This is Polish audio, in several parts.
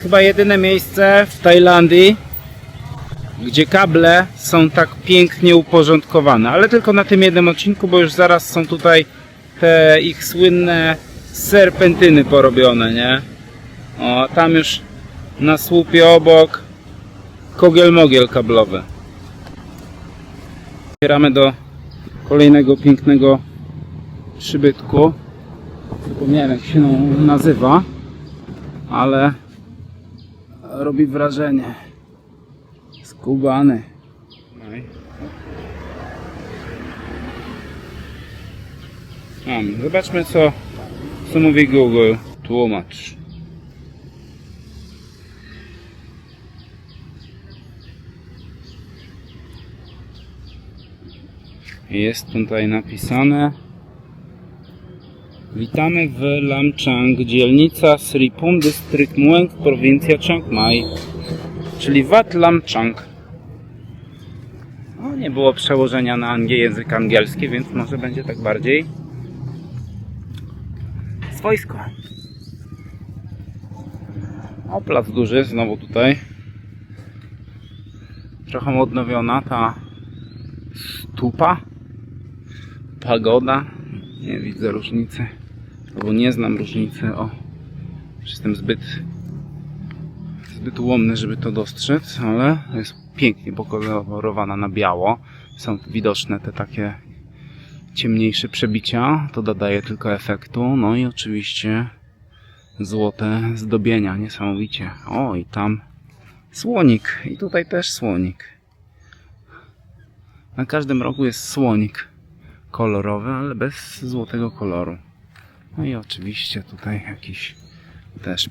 Chyba jedyne miejsce w Tajlandii, gdzie kable są tak pięknie uporządkowane, ale tylko na tym jednym odcinku, bo już zaraz są tutaj te ich słynne serpentyny porobione, nie? O, tam już na słupie obok kogiel-mogiel kablowy. Otwieramy do kolejnego pięknego przybytku. Zapomniałem, jak się nazywa, ale robi wrażenie. Skubany. Zobaczmy, co mówi Google. Tłumacz. Jest tutaj napisane: witamy w Lam Chang, dzielnica Sripum, dystrykt Mueng, prowincja Chiang Mai, czyli Wat Lam Chang. No, nie było przełożenia na język angielski, więc może będzie tak bardziej swojsko. O, plac duży, znowu tutaj. Trochę odnowiona ta stupa. Pagoda. Nie widzę różnicy, albo nie znam różnicy. O, jestem zbyt ułomny, żeby to dostrzec, ale jest pięknie pokolorowana na biało. Są widoczne te takie ciemniejsze przebicia, to dodaje tylko efektu. No i oczywiście złote zdobienia, niesamowicie. O, i tam słonik, i tutaj też słonik. Na każdym rogu jest słonik kolorowy, ale bez złotego koloru. No i oczywiście tutaj jakiś też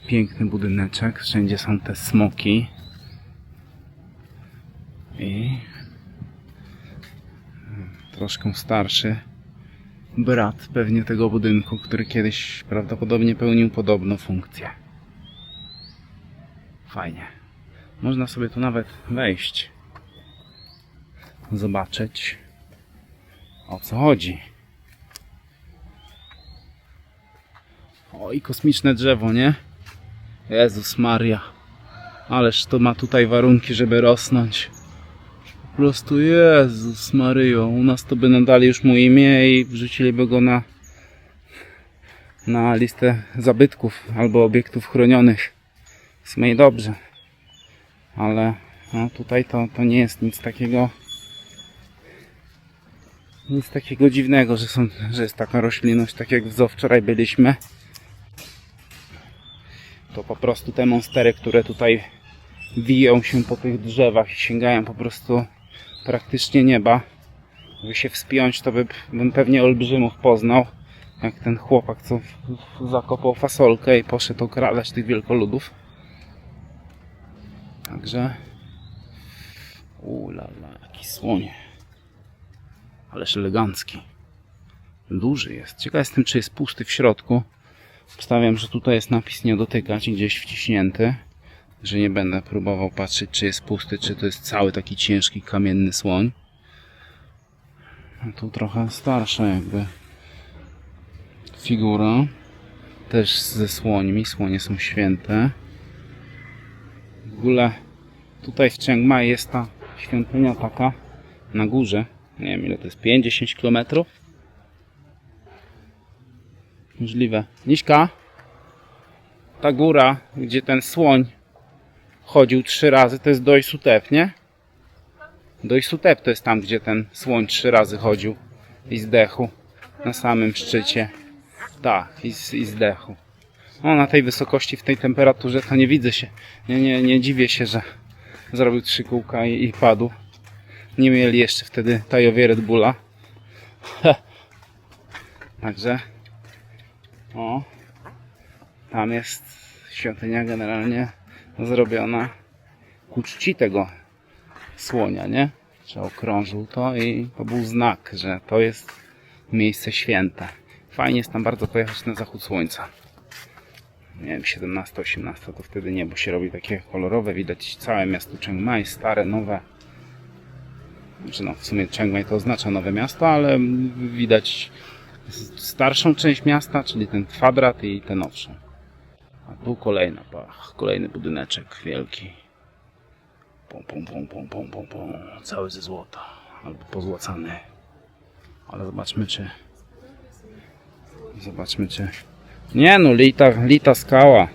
piękny budyneczek. Wszędzie są te smoki. I troszkę starszy brat pewnie tego budynku, który kiedyś prawdopodobnie pełnił podobną funkcję. Fajnie. Można sobie tu nawet wejść, zobaczyć, o co chodzi. O, i kosmiczne drzewo, nie? Jezus Maria. Ależ to ma tutaj warunki, żeby rosnąć. Po prostu Jezus Maryjo. U nas to by nadali już mu imię i wrzuciliby go na listę zabytków albo obiektów chronionych. W sumie dobrze. Ale no, tutaj to nie jest nic takiego dziwnego, że jest taka roślinność, tak jak w zoo wczoraj byliśmy. To po prostu te monstery, które tutaj wiją się po tych drzewach i sięgają po prostu praktycznie nieba. Żeby się wspiąć, to bym pewnie olbrzymów poznał, jak ten chłopak, co zakopał fasolkę i poszedł okradać tych wielkoludów. Także ulala, jaki słoń. Ależ elegancki. Duży jest. Ciekaw jestem, czy jest pusty w środku. Obstawiam, że tutaj jest napis nie dotykać, gdzieś wciśnięty. Że nie będę próbował patrzeć, czy jest pusty, czy to jest cały taki ciężki, kamienny słoń. A tu trochę starsza jakby figura. Też ze słońmi. Słonie są święte. W ogóle tutaj w Chiang Mai jest ta świątynia taka na górze. Nie wiem, ile to jest, 5-10 km? Możliwe. Niśka, ta góra, gdzie ten słoń chodził 3 razy, to jest Doi Suthep, nie? Doi Suthep to jest tam, gdzie ten słoń 3 razy chodził i zdechł. Na samym szczycie. Tak, i zdechł. O, na tej wysokości, w tej temperaturze to nie widzę się. Nie dziwię się, że zrobił 3 kółka i padł. Nie mieli jeszcze wtedy tajowie Red Bulla. Także o, tam jest świątynia generalnie zrobiona ku czci tego słonia, nie? Że okrążył to i to był znak, że to jest miejsce święte. Fajnie jest tam bardzo pojechać na zachód słońca. Nie wiem, 17-18 to wtedy niebo się robi takie kolorowe. Widać całe miasto Chiang Mai, stare, nowe. Znaczy no, w sumie Chiang Mai to oznacza nowe miasto, ale widać starszą część miasta, czyli ten kwadrat i tę nowszą. A tu kolejna, kolejny budyneczek wielki. Pum, pum, pum, pum, pum, pum, pum. Cały ze złota. Albo pozłacany. Ale zobaczmy czy... Nie no, lita skała.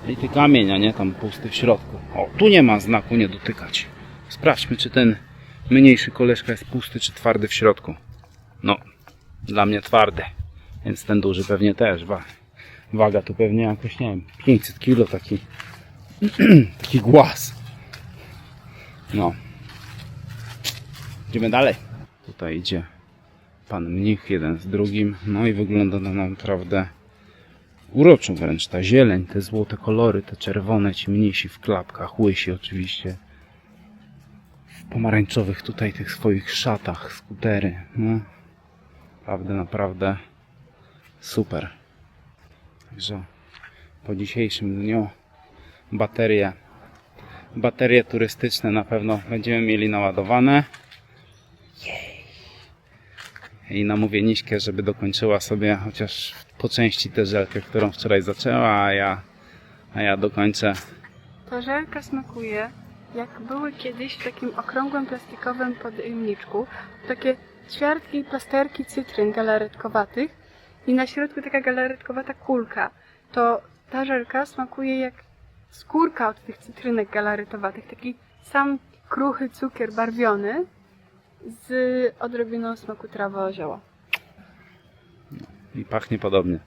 Lity kamień, a nie tam pusty w środku. O, tu nie ma znaku nie dotykać. Sprawdźmy, czy ten mniejszy koleżka jest pusty, czy twardy w środku. No, dla mnie twardy. Więc ten duży pewnie też. Waga tu pewnie jakoś, nie wiem, 500 kg taki. Taki głaz. No. Idziemy dalej. Tutaj idzie pan mnich, jeden z drugim. No i wygląda to naprawdę uroczo wręcz. Ta zieleń, te złote kolory, te czerwone, ci mnisi w klapkach, łysi oczywiście. W pomarańczowych tutaj tych swoich szatach, skutery. No. Naprawdę super. Także po dzisiejszym dniu baterie turystyczne na pewno będziemy mieli naładowane. I namówię Niśkę, żeby dokończyła sobie chociaż po części tę żelkę, którą wczoraj zaczęła, a ja dokończę. Ta żelka smakuje jak były kiedyś w takim okrągłym plastikowym pojemniczku takie ćwiartki i plasterki cytryn galaretkowatych i na środku taka galaretkowata kulka. To ta żelka smakuje jak skórka od tych cytrynek galaretowatych, taki sam kruchy cukier barwiony z odrobiną smaku trawy ozioła. I pachnie podobnie.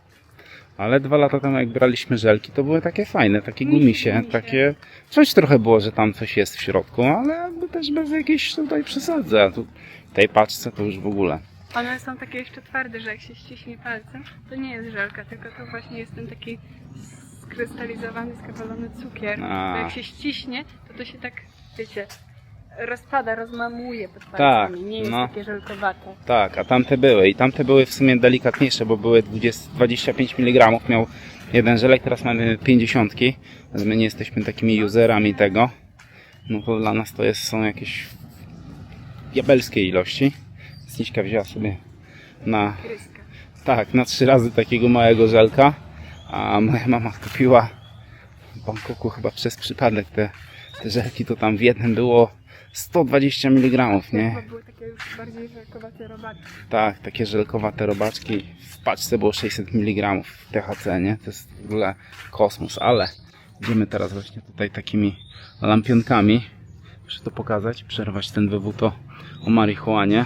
Ale 2 lata temu jak braliśmy żelki, to były takie fajne, takie gumisie, takie... Coś trochę było, że tam coś jest w środku, ale też bez jakiejś tutaj przesady. A tu w tej paczce to już w ogóle. One są takie jeszcze twarde, że jak się ściśnie palcem, to nie jest żelka, tylko to właśnie jest ten taki skrystalizowany, skawalony cukier. To jak się ściśnie, to się tak, wiecie, rozpada, rozmamuje pod palcami. Nie jest takie żelkowate. Tak, a tamte były. I tamte były w sumie delikatniejsze, bo były 25 mg miał jeden żelek, teraz mamy 50. Ale my nie jesteśmy takimi userami tego. No to dla nas to są jakieś diabelskie ilości. Niśka wzięła sobie na 3 razy takiego małego żelka, a moja mama kupiła w Bangkoku chyba przez przypadek te żelki, to tam w jednym było 120 mg, nie? To były takie już bardziej żelkowate robaczki. Tak, takie żelkowate robaczki. W paczce było 600 mg THC, nie? To jest w ogóle kosmos, ale idziemy teraz właśnie tutaj takimi lampionkami. Muszę to pokazać, przerwać ten wywód o marihuanie.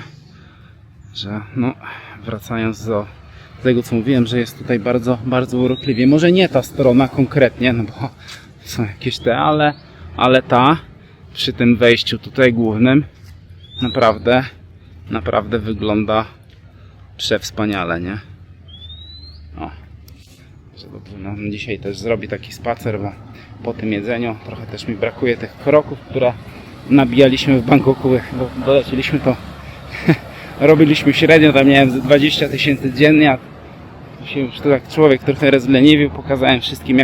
Że no, wracając do tego, co mówiłem, że jest tutaj bardzo, bardzo urokliwie. Może nie ta strona konkretnie, no bo są jakieś te, ale ta przy tym wejściu tutaj głównym naprawdę wygląda przewspaniale, nie? O, że dobrze, no, dzisiaj też zrobi taki spacer, bo po tym jedzeniu trochę też mi brakuje tych kroków, które nabijaliśmy w Bangkoku, jak dolecieliśmy, to robiliśmy średnio, tam miałem 20 000 dziennie, a się już tak człowiek trochę rozleniwił, pokazałem wszystkim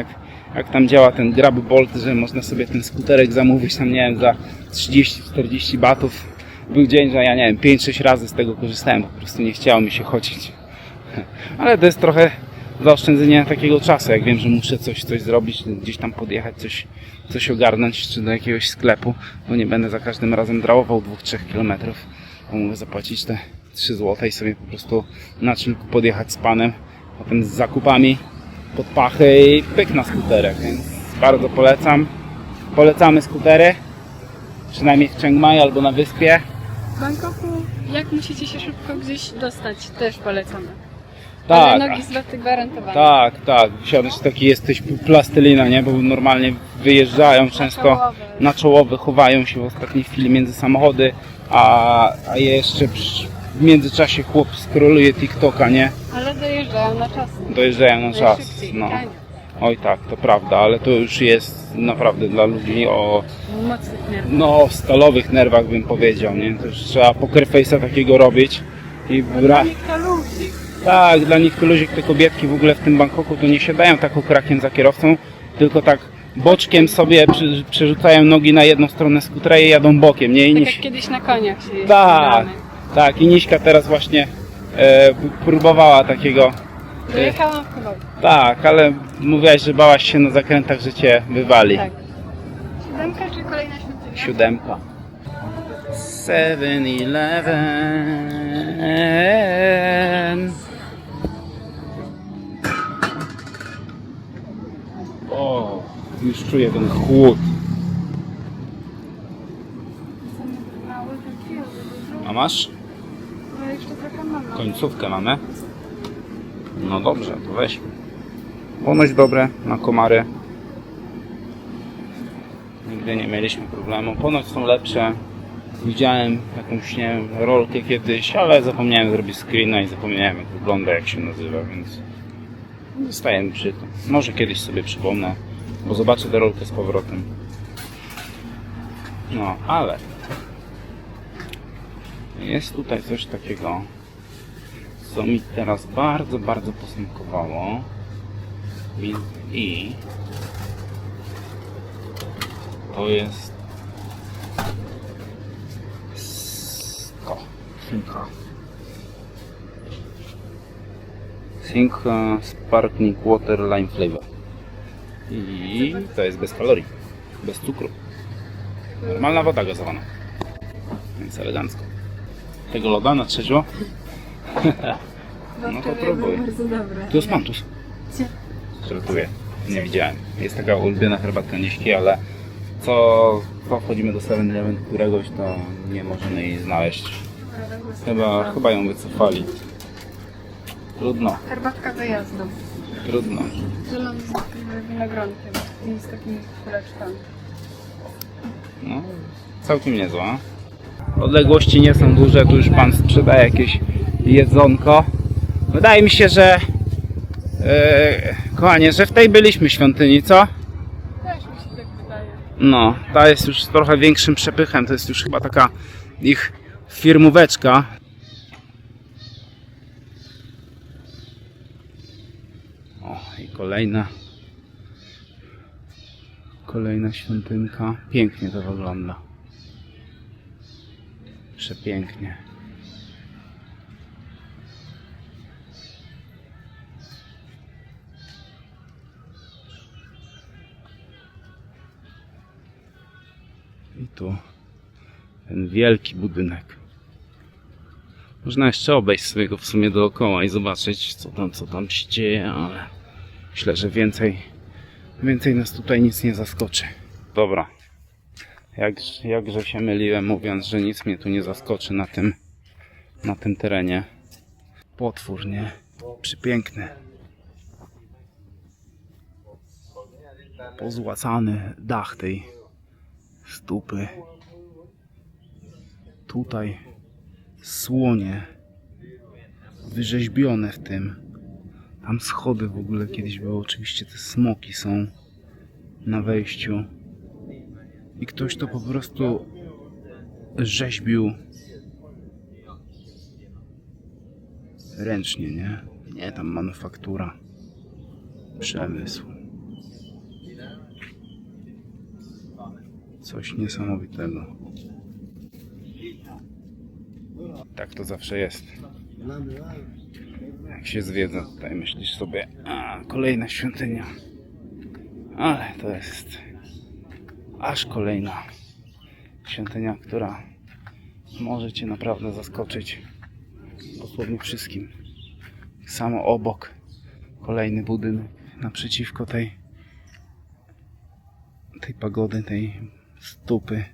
jak tam działa ten Grab Bolt, że można sobie ten skuterek zamówić, tam nie wiem, za 30-40 batów. Był dzień, że ja nie wiem, 5-6 razy z tego korzystałem, po prostu nie chciało mi się chodzić. Ale to jest trochę zaoszczędzenie takiego czasu, jak wiem, że muszę coś zrobić, gdzieś tam podjechać, coś ogarnąć, czy do jakiegoś sklepu, bo nie będę za każdym razem drałował 2-3 km. Mogę zapłacić te 3 zł i sobie po prostu na chillku podjechać z panem, potem z zakupami pod pachy i pyk na skuterek, więc bardzo polecam. Polecamy skutery, przynajmniej w Chiang Mai albo na wyspie. W Bangkoku, jak musicie się szybko gdzieś dostać, też polecamy. Tak. Ale nogi zloty gwarantowane. Tak. Siadasz taki jesteś plastelina, nie? Bo normalnie wyjeżdżają często na czołowy, chowają się w ostatniej chwili między samochody, a jeszcze w międzyczasie chłop skroluje TikToka, nie? Ale dojeżdżają na czas. Dojeżdżają na czas. No. Oj tak, to prawda, ale to już jest naprawdę dla ludzi o mocnych nerwach. No, stalowych nerwach bym powiedział, nie? To już trzeba poker face'a takiego robić i Dla nich to luzik. Tak, dla nich to luzik, te kobietki w ogóle w tym Bangkoku to nie siadają tak okrakiem za kierowcą, tylko tak boczkiem sobie przerzucają nogi na jedną stronę skutera i jadą bokiem, nie? Tak jak kiedyś na koniach się jeździ. Tak, i Niśka teraz właśnie próbowała takiego Dojechałam w kawałek. Tak, ale mówiłaś, że bałaś się na zakrętach, że cię wywali. Tak. 7 czy kolejna świątynia? 7. 7-Eleven. O, już czuję ten chłód. Mały wypił. A masz? No jeszcze trochę mam. Końcówkę mamy. No dobrze, to weź. Ponoć dobre na komary. Nigdy nie mieliśmy problemu. Ponoć są lepsze. Widziałem jakąś, nie wiem, rolkę kiedyś, ale zapomniałem zrobić screena i zapomniałem jak wygląda, jak się nazywa, więc zostajemy przy tym. Może kiedyś sobie przypomnę, bo zobaczę tę rolkę z powrotem. No, ale jest tutaj coś takiego, co mi teraz bardzo, bardzo posmakowało. I to jest Simca Sparkling Water Lime Flavor. I to jest bez kalorii, bez cukru. Normalna woda gazowana. Więc elegancko. Tego loda na trzeźwo? No to próbuj. Bardzo dobre. Tu jest mantus. Gdzie? Żartuję. Nie widziałem. Jest taka ulubiona herbatka Nieśki, ale co wchodzimy do 7-Eleven któregoś, to nie możemy jej znaleźć. Chyba ją wycofali. Trudno, Herbatka wyjazdu. trudno. Zielony z takim winogronkiem i z takimi kuleczkami. No, całkiem niezła. Odległości nie są duże, tu już pan sprzedaje jakieś jedzonko. Wydaje mi się, że kochanie, że w tej byliśmy świątyni, co? Też mi się tak wydaje. No, ta jest już trochę większym przepychem, to jest już chyba taka ich firmóweczka. O, i kolejna świątynka. Pięknie to wygląda. Przepięknie. I tu ten wielki budynek. Można jeszcze obejść sobie go w sumie dookoła i zobaczyć co tam się dzieje, ale myślę, że więcej nas tutaj nic nie zaskoczy. Dobra. Jakże się myliłem, mówiąc, że nic mnie tu nie zaskoczy na tym terenie. Potwór, nie? Przepiękny. Pozłacany dach tej stupy. Tutaj słonie wyrzeźbione w tym. Tam schody w ogóle kiedyś były. Oczywiście te smoki są na wejściu. I ktoś to po prostu rzeźbił ręcznie, nie? Nie, tam manufaktura. Przemysł. Coś niesamowitego. Tak to zawsze jest. Jak się zwiedza tutaj, myślisz sobie, a kolejna świątynia. Ale to jest aż kolejna świątynia, która może cię naprawdę zaskoczyć dosłownie wszystkim. Samo obok kolejny budynek naprzeciwko tej pagody, tej stupy.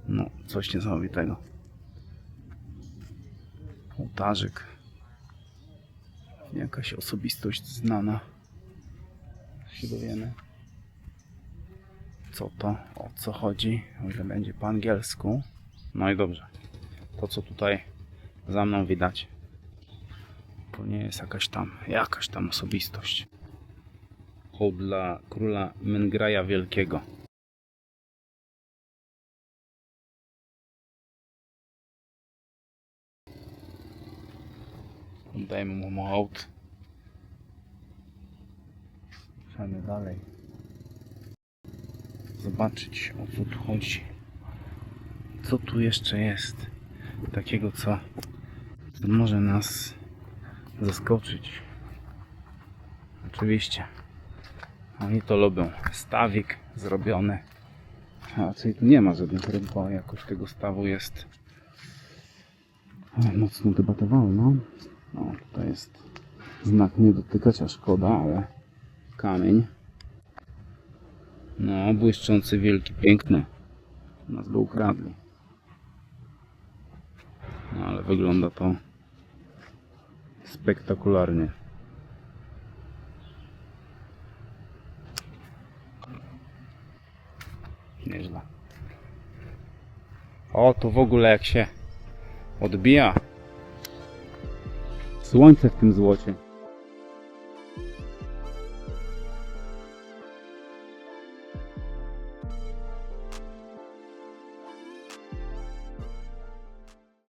No, coś niesamowitego. Ołtarzyk. Jakaś osobistość znana. Się dowiemy. Co to? O co chodzi? O ile będzie po angielsku. No i dobrze. To co tutaj za mną widać, to nie jest jakaś tam osobistość. Hołd dla króla Mengraja Wielkiego. Oddajmy mu hołd. Ruszamy dalej. Zobaczyć, o co tu chodzi. Co tu jeszcze jest takiego, co może nas zaskoczyć. Oczywiście. Oni to lubią. Stawik zrobiony. A czyli tu nie ma żadnych ryb, bo jakoś tego stawu jest mocno debatowalna. No, tutaj jest znak nie dotykać, a szkoda, ale kamień. No, błyszczący, wielki, piękny. Nas go ukradli. No, ale wygląda to spektakularnie. Nieźle. O, to w ogóle jak się odbija słońce w tym złocie.